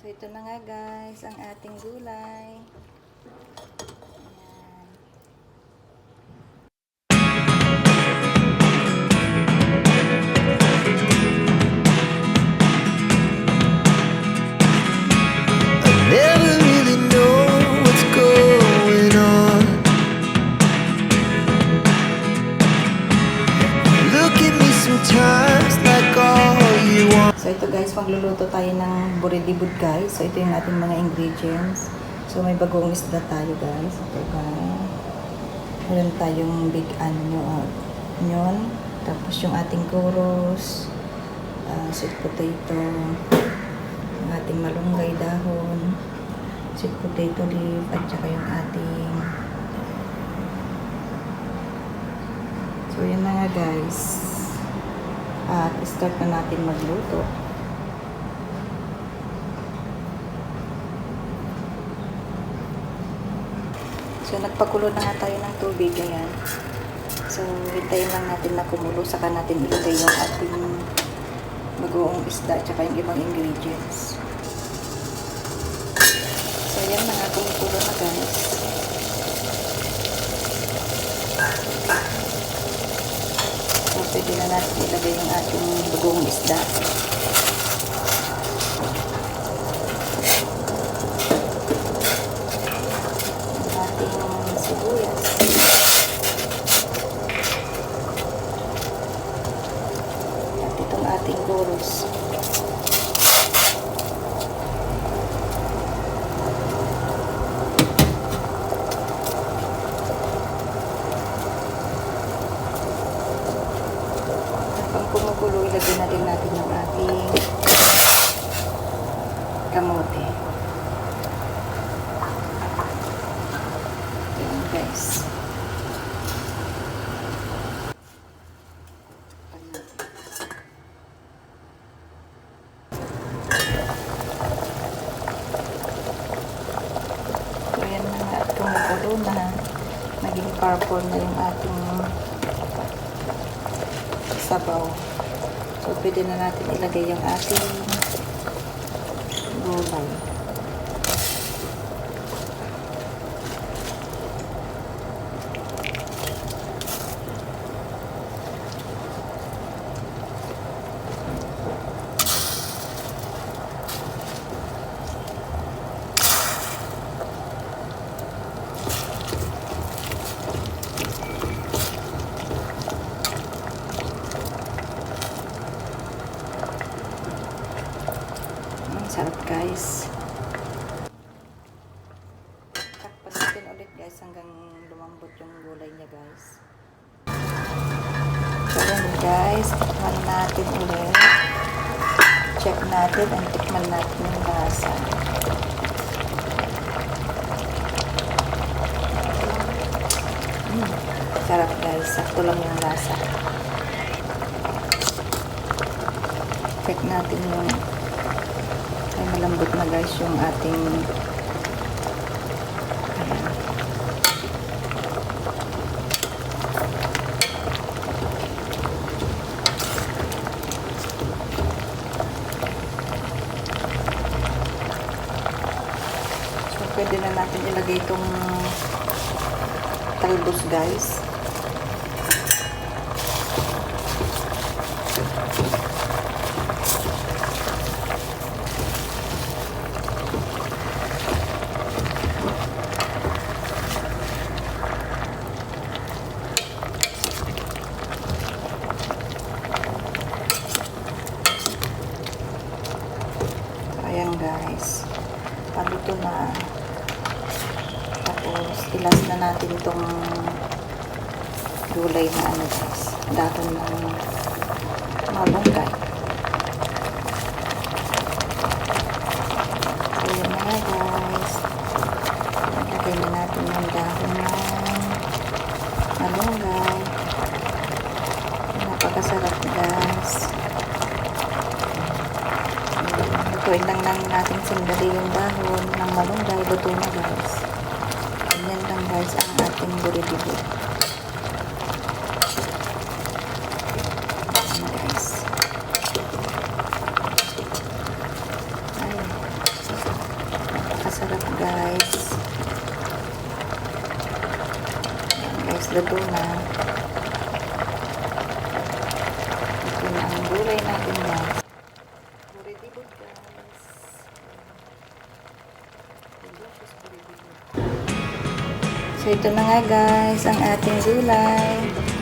So, ito na nga guys, ang ating gulay. Never really know what's going on. Look at me sometimes like all you want. So, ito guys, magluluto tayo ng buridibud guys. So, ito yung ating mga ingredients. So, may bagong isda tayo guys. Ito guys. Meron tayong big onion. Tapos yung ating churros. Sweet potato. Yung ating malunggay dahon. Sweet potato leaf. At saka yung ating... So, yun na nga guys. At start na natin magluto. So, nagpakulo na nga tayo ng tubig. Ayan. So, hintayin lang natin na kumulo. Saka natin ilagay yung ating bagoong isda at saka yung ibang ingredients. So, ayan na nga. Kumukulo na guys. So, pwede na natin ilagay yung ating bagoong isda. Sibuyas. At itong ating churros. Habang kumukulo, ilagay na din natin yung ating kamote. Guys. So, yan na nga at kumukulo na. Naging purple na yung ating sabaw. So, pwede na natin ilagay yung ating gulay. Sarap guys. Takpan natin ulit guys hanggang lumambot yung gulay niya guys. So yan guys, tikman natin ulit. Check natin and tikman natin yung lasa. Sarap guys, sakto lang yung lasa. Check natin yung ay malambot na guys yung ating ayan. So pwede na natin ilagay itong talbos guys. Ayan guys, paluto na. Tapos ilas na natin itong gulay na ano guys, dahon ng malunggay. So yun na nga guys, ilagay na natin yung dahon ng malunggay. Napakasarap guys. Lutuin lang natin sandali yung dahon ng malunggay. Luto na guys. Ganyan lang guys ang ating buridibud. Ayan guys. Ay. Sarap guys. Ayan, guys, luto na. Ito na ang gulay natin guys. Buridibod guys. Delicious buridibod. So ito na nga guys ang ating gulay.